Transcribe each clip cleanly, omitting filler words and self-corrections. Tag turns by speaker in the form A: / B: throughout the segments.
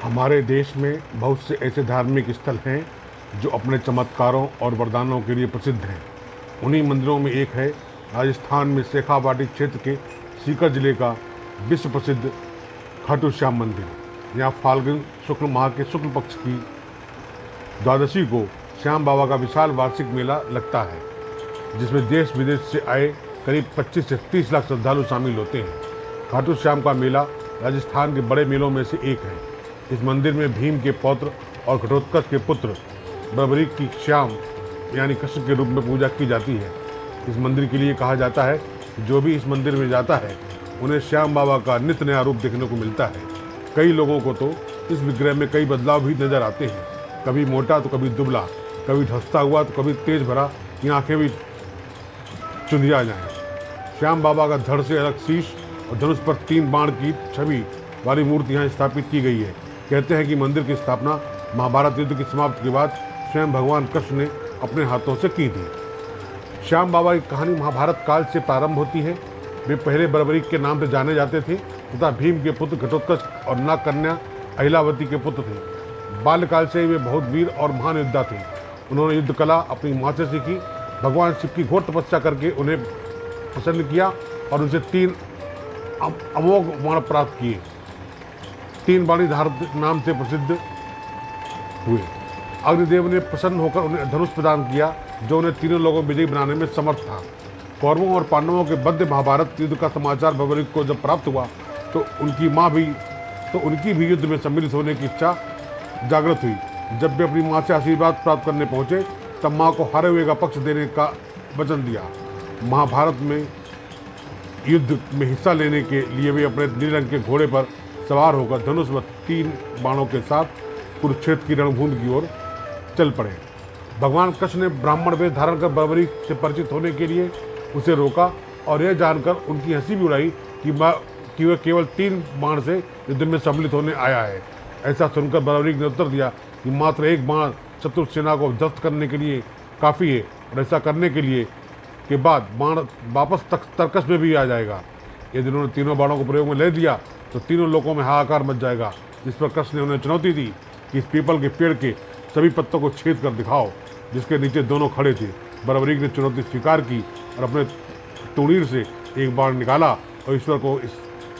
A: हमारे देश में बहुत से ऐसे धार्मिक स्थल हैं जो अपने चमत्कारों और वरदानों के लिए प्रसिद्ध हैं। उन्हीं मंदिरों में एक है राजस्थान में शेखावाटी क्षेत्र के सीकर जिले का विश्व प्रसिद्ध खाटू श्याम मंदिर। यहाँ फाल्गुन शुक्ल माह के शुक्ल पक्ष की द्वादशी को श्याम बाबा का विशाल वार्षिक मेला लगता है, जिसमें देश विदेश से आए करीब 25 से 30 लाख श्रद्धालु शामिल होते हैं। खाटू श्याम का मेला राजस्थान के बड़े मेलों में से एक है। इस मंदिर में भीम के पौत्र और घटोत्कच के पुत्र बर्बरीक की श्याम यानी कृष्ण के रूप में पूजा की जाती है। इस मंदिर के लिए कहा जाता है कि जो भी इस मंदिर में जाता है उन्हें श्याम बाबा का नित्य नया रूप देखने को मिलता है। कई लोगों को तो इस विग्रह में कई बदलाव भी नजर आते हैं, कभी मोटा तो कभी दुबला, कभी धंसता हुआ तो कभी तेज भरा की आंखें भी चुंधिया जाएं। श्याम बाबा का धड़ से अलग शीश और धनुष पर 3 बाण की छवि वाली मूर्ति यहाँ स्थापित की गई है। कहते हैं कि मंदिर की स्थापना महाभारत युद्ध की समाप्ति के बाद स्वयं भगवान कृष्ण ने अपने हाथों से की थी। श्याम बाबा की कहानी महाभारत काल से प्रारंभ होती है। वे पहले बर्बरीक के नाम से जाने जाते थे तथा भीम के पुत्र घटोत्कच और नाग कन्या अहिलावती के पुत्र थे। बाल्यकाल से वे बहुत वीर और महान योद्धा थे। उन्होंने युद्ध कला अपनी माँ से सीखी। भगवान शिव की घोर तपस्या करके उन्हें प्रसन्न किया और उनसे 3 अमोघ बाण प्राप्त किए। 3 बाणी धार नाम से प्रसिद्ध हुए। अग्निदेव ने प्रसन्न होकर उन्हें धनुष प्रदान किया, जो उन्हें तीनों लोगों विजयी बनाने में समर्थ था। कौरवों और पांडवों के बद्ध महाभारत युद्ध का समाचार बर्बरीक को जब प्राप्त हुआ तो उनकी भी युद्ध में सम्मिलित होने की इच्छा जागृत हुई। जब वे अपनी माँ से आशीर्वाद प्राप्त करने पहुंचे तब माँ को हारे हुए का पक्ष देने का वचन दिया। महाभारत में युद्ध में हिस्सा लेने के लिए वे अपने नीले रंग के घोड़े पर सवार होकर धनुष व 3 बाणों के साथ कुरुक्षेत्र की रणभूमि की ओर चल पड़े। भगवान कृष्ण ने ब्राह्मण वेश धारण कर बर्बरीक से परिचित होने के लिए उसे रोका और यह जानकर उनकी हंसी भी उड़ाई कि वह केवल 3 बाण से युद्ध में सम्मिलित होने आया है। ऐसा सुनकर बर्बरीक ने उत्तर दिया कि मात्र 1 बाण शत्रु सेना को ध्वस्त करने के लिए काफ़ी है और ऐसा करने के बाद बाण वापस तर्कस में भी आ जाएगा। यदि उन्होंने तीनों बाणों को प्रयोग में ले दिया तो तीनों लोगों में हाहाकार मच जाएगा। जिस पर कृष्ण ने उन्हें चुनौती दी कि इस पीपल के पेड़ के सभी पत्तों को छेद कर दिखाओ, जिसके नीचे दोनों खड़े थे। बर्बरीक ने चुनौती स्वीकार की और अपने तुणीर से 1 बाण निकाला और ईश्वर को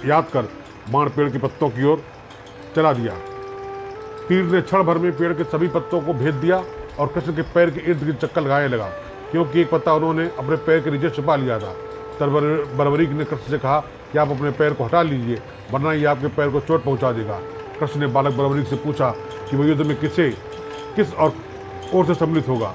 A: याद कर बाण पेड़ के पत्तों की ओर चला दिया। तीर ने क्षण भर में पेड़ के सभी पत्तों को भेद दिया और कृष्ण के पैर के इर्द गिर्द चक्कर लगाने लगा, क्योंकि एक पत्ता उन्होंने अपने पैर के नीचे छुपा लिया था। तब बर्बरीक ने कृष्ण से कहा कि आप अपने पैर को हटा लीजिए, वरना ये आपके पैर को चोट पहुंचा देगा। कृष्ण ने बालक बर्बरीक से पूछा कि वह युद्ध में किस ओर से सम्मिलित होगा।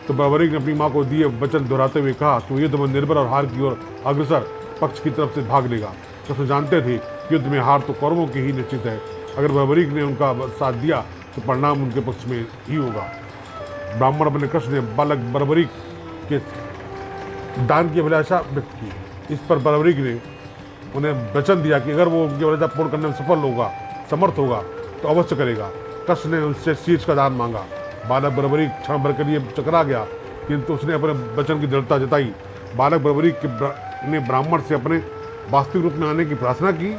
A: तो बर्बरीक ने अपनी माँ को दिए वचन दोहराते हुए कहा कि युद्ध में निर्भर और हार की ओर अग्रसर पक्ष की तरफ से भाग लेगा। कृष्ण जानते थे कि युद्ध में हार तो कौरवों की ही निश्चित है। अगर बर्बरीक ने उनका साथ दिया तो परिणाम उनके पक्ष में ही होगा। ब्राह्मण अपने कृष्ण ने बालक बर्बरीक के दान की अभिलाषा व्यक्त की। इस पर बर्बरीक ने उन्हें वचन दिया कि अगर वो उनकी अभिलाषा पूर्ण करने में समर्थ होगा तो अवश्य करेगा। कृष्ण ने उनसे शीश का दान मांगा। बालक बर्बरीक क्षण भर के लिए चकरा गया, किंतु उसने अपने वचन की दृढ़ता जताई। बालक बर्बरीक ने ब्राह्मण से अपने वास्तविक रूप में आने की प्रार्थना की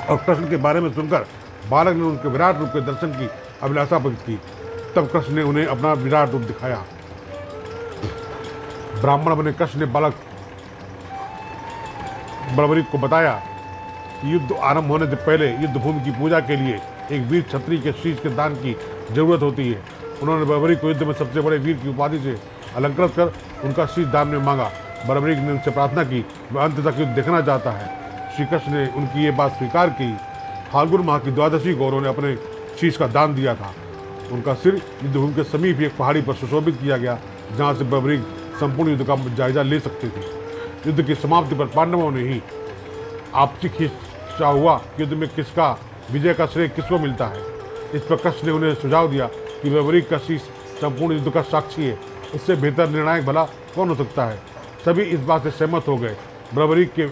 A: और कृष्ण के बारे में सुनकर बालक ने उनके विराट रूप के दर्शन की अभिलाषा व्यक्त की। तब कृष्ण ने उन्हें अपना विराट रूप दिखाया। ब्राह्मण अपने कृष्ण ने बालक बर्बरीक को बताया कि युद्ध आरंभ होने से पहले युद्ध भूमि की पूजा के लिए एक वीर क्षत्रिय के शीश के दान की जरूरत होती है। उन्होंने बर्बरीक को युद्ध में सबसे बड़े वीर की उपाधि से अलंकृत कर उनका शीश दान में मांगा। बर्बरीक ने उनसे प्रार्थना की, वह अंत तक युद्ध देखना चाहता है। श्री कृष्ण ने उनकी ये बात स्वीकार की। फाल्गुन माह की द्वादशी को उन्होंने अपने शीश का दान दिया था। उनका सिर युद्धभूमि के समीप एक पहाड़ी पर सुशोभित किया गया, जहाँ से बर्बरीक संपूर्ण युद्ध का जायजा ले सकते थे। युद्ध की समाप्ति पर पांडवों ने ही आपसी खींचा हुआ कि युद्ध में किसका विजय का श्रेय किसको मिलता है। इस पर कृष्ण ने उन्हें सुझाव दिया कि बर्बरीक का शीश संपूर्ण युद्ध का साक्षी है। इससे बेहतर निर्णायक भला कौन हो सकता है। सभी इस बात से सहमत हो गए। बर्बरीक के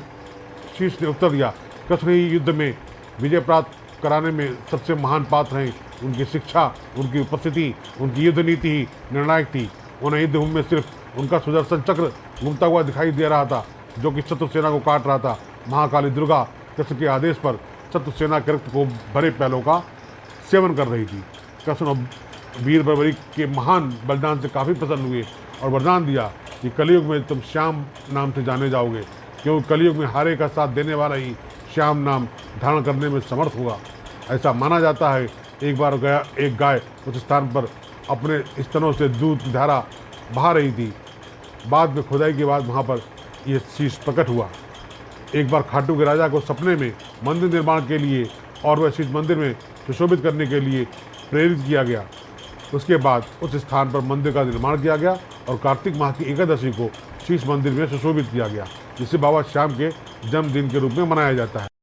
A: शीश ने उत्तर दिया, कृष्ण ही युद्ध में विजय प्राप्त कराने में सबसे महान पात्र हैं। उनकी शिक्षा, उनकी उपस्थिति, उनकी युद्ध नीति ही निर्णायक थी। उन्हें युद्धभूमि में सिर्फ उनका सुदर्शन चक्र घूमता हुआ दिखाई दे रहा था, जो कि शत्रु सेना को काट रहा था। महाकाली दुर्गा कृष्ण के आदेश पर शत्रु सेना के रक्त को भरे पहलों का सेवन कर रही थी। कृष्ण और वीर बर्बरी के महान बलिदान से काफ़ी प्रसन्न हुए और वरदान दिया कि कलयुग में तुम श्याम नाम से जाने जाओगे, क्योंकि कलयुग में हारे का साथ देने वाला ही श्याम नाम धारण करने में समर्थ होगा। ऐसा माना जाता है एक बार एक गाय उस स्थान पर अपने स्तनों से दूध की धारा बहा रही थी। बाद में खुदाई के बाद वहाँ पर यह शीश प्रकट हुआ। एक बार खाटू के राजा को सपने में मंदिर निर्माण के लिए और वह शीश मंदिर में सुशोभित करने के लिए प्रेरित किया गया। उसके बाद उस स्थान पर मंदिर का निर्माण किया गया और कार्तिक माह की एकादशी को शीश मंदिर में सुशोभित किया गया, जिसे बाबा श्याम के जन्मदिन के रूप में मनाया जाता है।